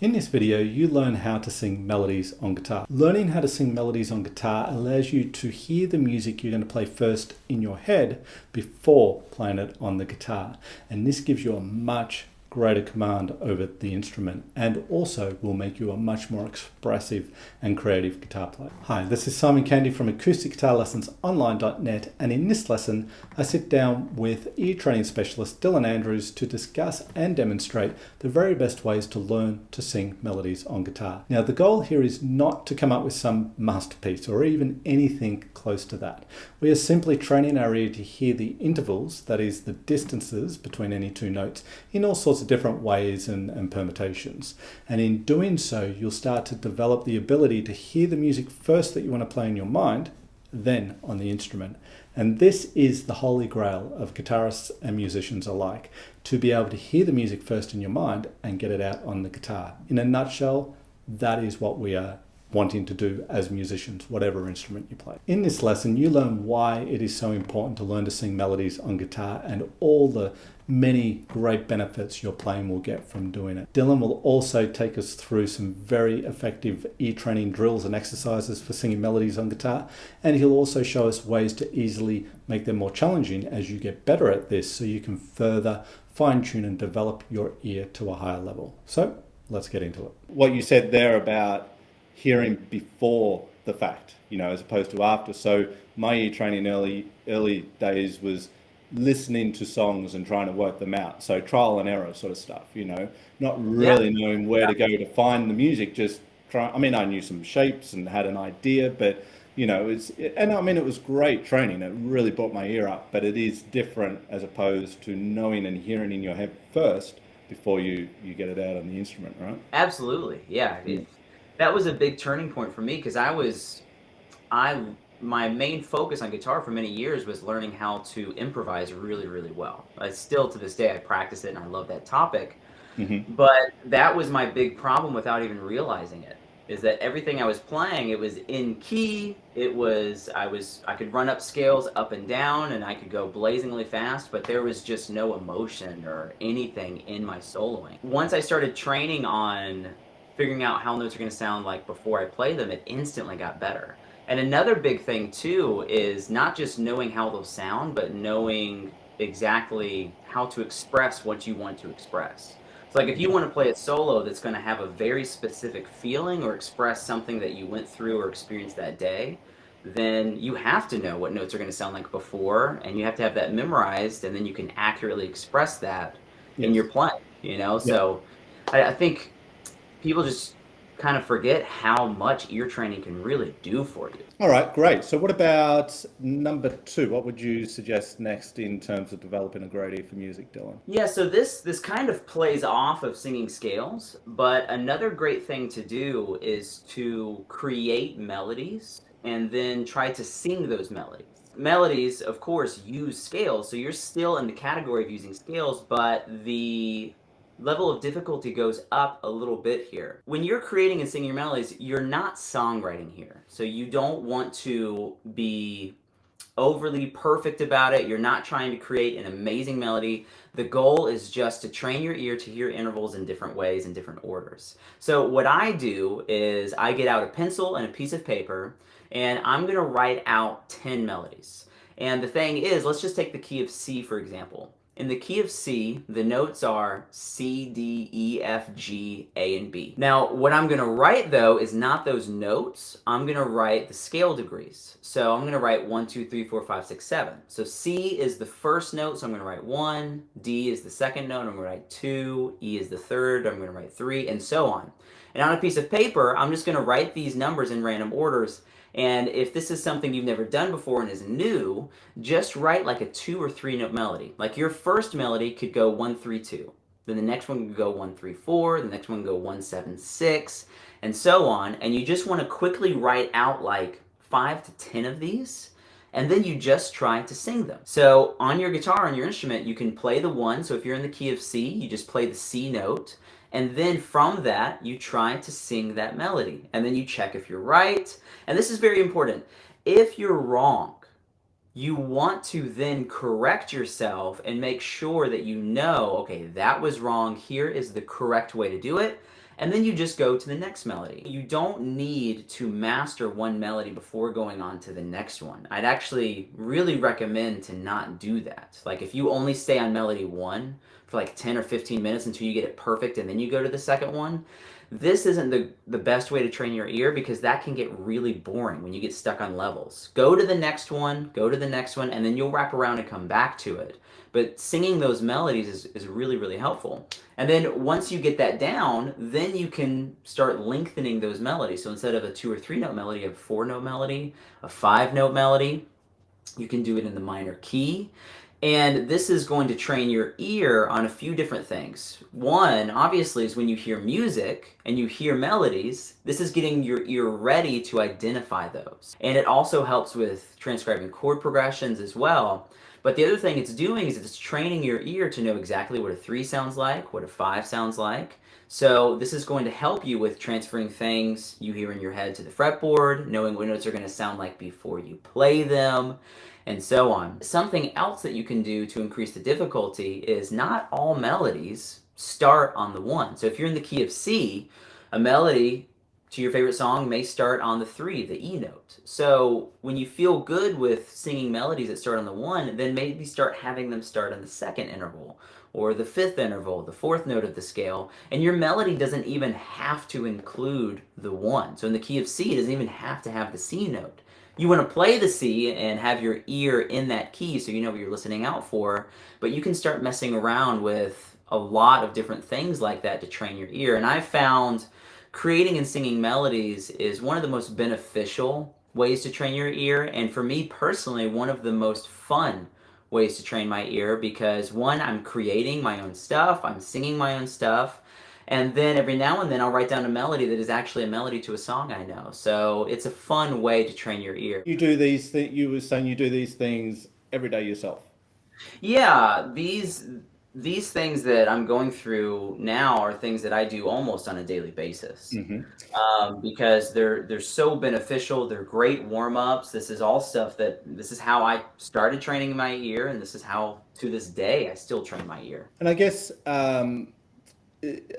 In this video, you learn how to sing melodies on guitar. Learning how to sing melodies on guitar allows you to hear the music you're going to play first in your head before playing it on the guitar. And this gives you a much greater command over the instrument and also will make you a much more expressive and creative guitar player. Hi, this is Simon Candy from Acoustic Guitar Lessons Online.net, and in this lesson I sit down with ear training specialist Dylan Andrews to discuss and demonstrate the very best ways to learn to sing melodies on guitar. Now the goal here is not to come up with some masterpiece or even anything close to that. We are simply training our ear to hear the intervals, that is the distances between any two notes, in all sorts of different ways and permutations. And in doing so, you'll start to develop the ability to hear the music first that you want to play in your mind, then on the instrument. And this is the holy grail of guitarists and musicians alike, to be able to hear the music first in your mind and get it out on the guitar. In a nutshell, that is what we are wanting to do as musicians, whatever instrument you play. In this lesson, you learn why it is so important to learn to sing melodies on guitar and all the many great benefits your playing will get from doing it. Dylan will also take us through some very effective ear training drills and exercises for singing melodies on guitar, and he'll also show us ways to easily make them more challenging as you get better at this, so you can further fine-tune and develop your ear to a higher level. So let's get into it. What you said there about hearing before the fact, as opposed to after. So my ear training early days was listening to songs and trying to work them out. So trial and error sort of stuff, not really knowing where to go to find the music, just try. I mean, I knew some shapes and had an idea, but it was great training. It really brought my ear up, but it is different as opposed to knowing and hearing in your head first before you get it out on the instrument, right? Absolutely, yeah. That was a big turning point for me because my main focus on guitar for many years was learning how to improvise really, really well. I still to this day I practice it and I love that topic. Mm-hmm. But that was my big problem without even realizing it. Is that everything I was playing, it was in key, I could run up scales up and down and I could go blazingly fast, but there was just no emotion or anything in my soloing. Once I started training on figuring out how notes are going to sound like before I play them, it instantly got better. And another big thing too is not just knowing how they'll sound, but knowing exactly how to express what you want to express. So like if you want to play a solo that's going to have a very specific feeling or express something that you went through or experienced that day, then you have to know what notes are going to sound like before, and you have to have that memorized, and then you can accurately express that in your playing, So I think people just kind of forget how much ear training can really do for you. All right, great. So what about number 2? What would you suggest next in terms of developing a great ear for music, Dylan? Yeah, so this kind of plays off of singing scales, but another great thing to do is to create melodies and then try to sing those melodies. Melodies, of course, use scales, so you're still in the category of using scales, but the level of difficulty goes up a little bit here. When you're creating and singing your melodies, you're not songwriting here. So you don't want to be overly perfect about it. You're not trying to create an amazing melody. The goal is just to train your ear to hear intervals in different ways and different orders. So what I do is I get out a pencil and a piece of paper, and I'm going to write out 10 melodies. And the thing is, let's just take the key of C, for example. In the key of C, the notes are C, D, E, F, G, A, and B. Now, what I'm going to write, though, is not those notes. I'm going to write the scale degrees. So I'm going to write 1, 2, 3, 4, 5, 6, 7. So C is the first note, so I'm going to write 1. D is the second note, I'm going to write 2. E is the third, I'm going to write 3, and so on. And on a piece of paper, I'm just going to write these numbers in random orders. And if this is something you've never done before and is new, just write like a 2 or 3 note melody. Like your first melody could go 1, 3, 2. Then the next one could go 1, 3, 4. The next one go 1, 7, 6, and so on. And you just want to quickly write out like 5 to 10 of these, and then you just try to sing them. So on your guitar, on your instrument, you can play the 1. So if you're in the key of C, you just play the C note. And then from that, you try to sing that melody. And then you check if you're right. And this is very important. If you're wrong, you want to then correct yourself and make sure that okay, that was wrong. Here is the correct way to do it. and then you just go to the next melody. You don't need to master one melody before going on to the next one. I'd actually really recommend to not do that. Like if you only stay on melody one for like 10 or 15 minutes until you get it perfect and then you go to the second one, this isn't the best way to train your ear, because that can get really boring when you get stuck on levels. Go to the next one, go to the next one, and then you'll wrap around and come back to it. But singing those melodies is really, really helpful. And then once you get that down, then you can start lengthening those melodies. So instead of a 2 or 3 note melody, you have a 4 note melody, a 5 note melody. You can do it in the minor key. And this is going to train your ear on a few different things. One, obviously, is when you hear music and you hear melodies, this is getting your ear ready to identify those. And it also helps with transcribing chord progressions as well. But the other thing it's doing is it's training your ear to know exactly what a 3 sounds like, what a 5 sounds like. So this is going to help you with transferring things you hear in your head to the fretboard, knowing what notes are going to sound like before you play them, and so on. Something else that you can do to increase the difficulty is not all melodies start on the 1. So if you're in the key of C, a melody to your favorite song may start on the 3, the E note. So when you feel good with singing melodies that start on the 1, then maybe start having them start on the 2nd interval, or the 5th interval, the 4th note of the scale, and your melody doesn't even have to include the 1. So in the key of C, it doesn't even have to have the C note. You want to play the C and have your ear in that key so you know what you're listening out for, but you can start messing around with a lot of different things like that to train your ear. And I found creating and singing melodies is one of the most beneficial ways to train your ear, and for me personally, one of the most fun ways to train my ear, because one, I'm creating my own stuff, I'm singing my own stuff, and then every now and then I'll write down a melody that is actually a melody to a song I know. So it's a fun way to train your ear. You do these things, you were saying you do these things every day yourself. Yeah, these things that I'm going through now are things that I do almost on a daily basis, because they're so beneficial. They're great warm-ups. This is all stuff this is how I started training my ear, and this is how to this day I still train my ear. And I guess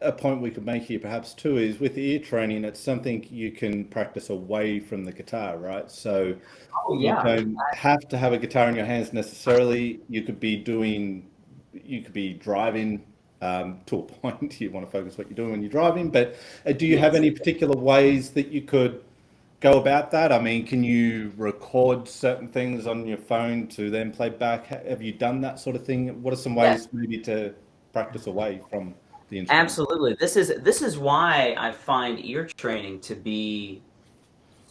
a point we could make here perhaps too is with ear training, it's something you can practice away from the guitar, right? So Oh you yeah. don't have to have a guitar in your hands necessarily. You could be driving to a point. You want to focus what you're doing when you're driving, but do you have Yes. any particular ways that you could go about that? I mean, can you record certain things on your phone to then play back? Have you done that sort of thing? What are some Yes. ways maybe to practice away from the instrument? Absolutely. This is why I find ear training to be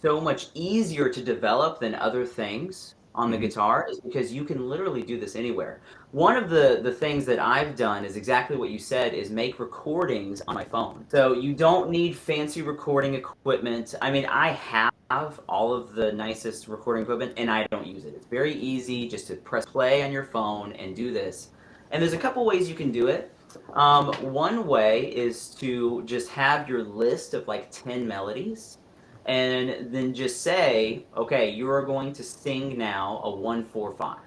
so much easier to develop than other things on the Hmm. guitar, is because you can literally do this anywhere. One of the things that I've done is exactly what you said, is make recordings on my phone. So you don't need fancy recording equipment. I mean, I have all of the nicest recording equipment and I don't use it. It's very easy just to press play on your phone and do this. And there's a couple ways you can do it. One way is to just have your list of like 10 melodies, and then just say, okay, you are going to sing now a 1-4-5.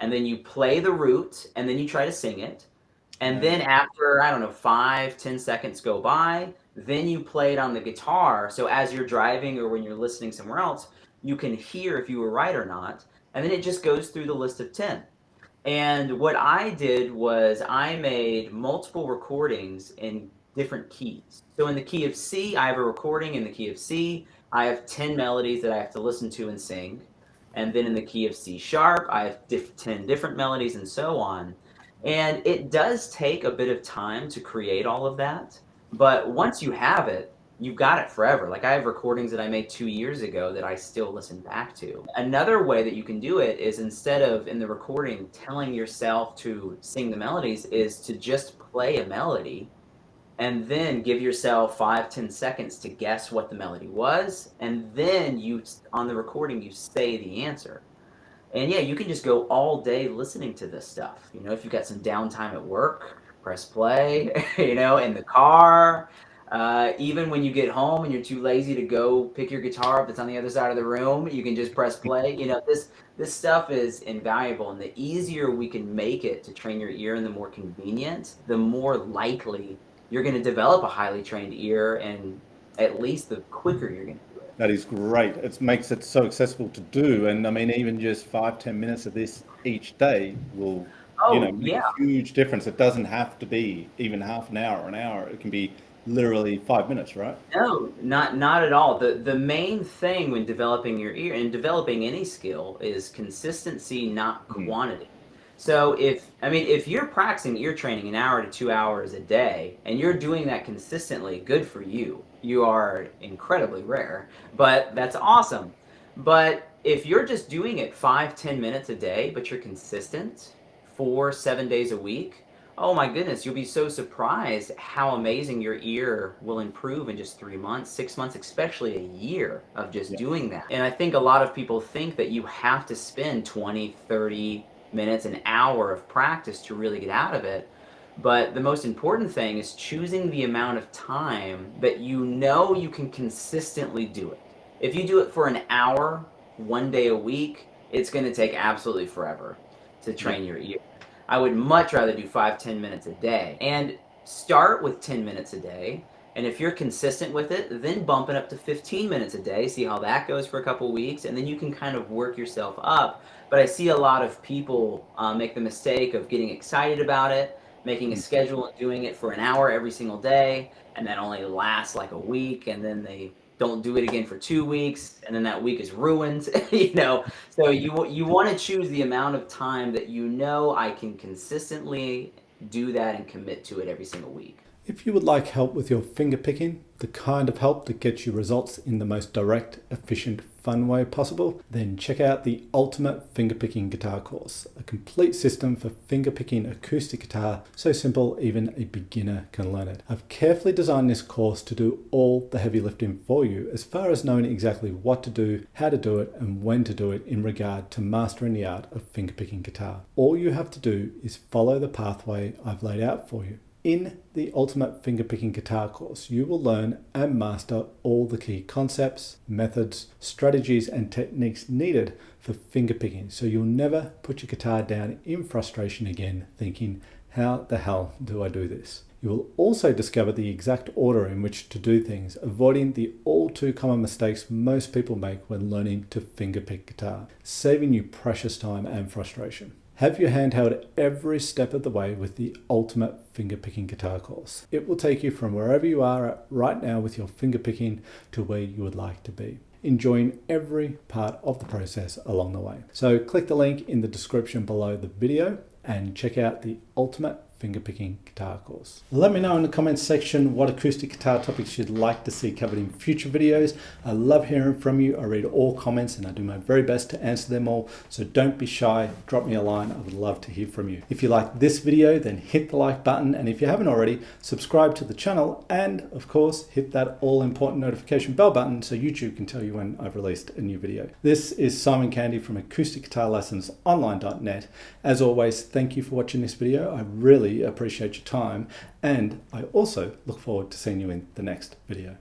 And then you play the root, and then you try to sing it. And then after, I don't know, 5-10 seconds go by, then you play it on the guitar. So as you're driving or when you're listening somewhere else, you can hear if you were right or not. And then it just goes through the list of 10. And what I did was I made multiple recordings in different keys. So in the key of C, I have a recording. In the key of C, I have 10 melodies that I have to listen to and sing. And then in the key of C sharp, I have 10 different melodies and so on. And it does take a bit of time to create all of that. But once you have it, you've got it forever. Like I have recordings that I made 2 years ago that I still listen back to. Another way that you can do it is, instead of in the recording telling yourself to sing the melodies, is to just play a melody and then give yourself 5-10 seconds to guess what the melody was, and then you, on the recording, you say the answer. And yeah, you can just go all day listening to this stuff. If you've got some downtime at work, press play, in the car. Even when you get home and you're too lazy to go pick your guitar up that's on the other side of the room, you can just press play. This stuff is invaluable, and the easier we can make it to train your ear and the more convenient, the more likely you're going to develop a highly trained ear, and at least the quicker you're going to do it. That is great. It makes it so accessible to do. And I mean, even just 5-10 minutes of this each day will, Oh, make yeah. a huge difference. It doesn't have to be even half an hour or an hour. It can be literally 5 minutes, right? No, not at all. The main thing when developing your ear and developing any skill is consistency, not Mm. quantity. So if you're practicing ear training an hour to 2 hours a day and you're doing that consistently, good for you. You are incredibly rare, but that's awesome. But if you're just doing it 5-10 minutes a day, but you're consistent 4-7 days a week, oh my goodness, you'll be so surprised how amazing your ear will improve in just 3 months, 6 months, especially a year of just Yeah. doing that. And I think a lot of people think that you have to spend 20, 30 minutes, an hour of practice to really get out of it. But the most important thing is choosing the amount of time that you know you can consistently do it. If you do it for an hour, 1 day a week, it's going to take absolutely forever to Yeah. train your ear. I would much rather do 5-10 minutes a day, and start with 10 minutes a day. And if you're consistent with it, then bump it up to 15 minutes a day, see how that goes for a couple weeks, and then you can kind of work yourself up. But I see a lot of people make the mistake of getting excited about it, making a Mm. schedule and doing it for an hour every single day, and that only lasts like a week, and then they don't do it again for 2 weeks, and then that week is ruined. So you want to choose the amount of time that you know I can consistently do that and commit to it every single week. If you would like help with your finger picking, the kind of help that gets you results in the most direct, efficient, fun way possible, then check out the Ultimate Fingerpicking Guitar Course, a complete system for fingerpicking acoustic guitar, so simple even a beginner can learn it. I've carefully designed this course to do all the heavy lifting for you, as far as knowing exactly what to do, how to do it, and when to do it in regard to mastering the art of fingerpicking guitar. All you have to do is follow the pathway I've laid out for you. In the Ultimate Fingerpicking Guitar Course, you will learn and master all the key concepts, methods, strategies, and techniques needed for fingerpicking, so you'll never put your guitar down in frustration again, thinking, how the hell do I do this? You will also discover the exact order in which to do things, avoiding the all too common mistakes most people make when learning to fingerpick guitar, saving you precious time and frustration. Have your hand held every step of the way with the Ultimate Fingerpicking Guitar Course. It will take you from wherever you are at right now with your fingerpicking to where you would like to be, enjoying every part of the process along the way. So click the link in the description below the video and check out the Ultimate Fingerpicking Guitar Course. Let me know in the comments section what acoustic guitar topics you'd like to see covered in future videos. I love hearing from you. I read all comments and I do my very best to answer them all. So don't be shy, drop me a line. I would love to hear from you. If you like this video, then hit the like button. And if you haven't already, subscribe to the channel. And of course, hit that all important notification bell button so YouTube can tell you when I've released a new video. This is Simon Candy from acousticguitarlessonsonline.net. As always, thank you for watching this video. I really appreciate your time, and I also look forward to seeing you in the next video.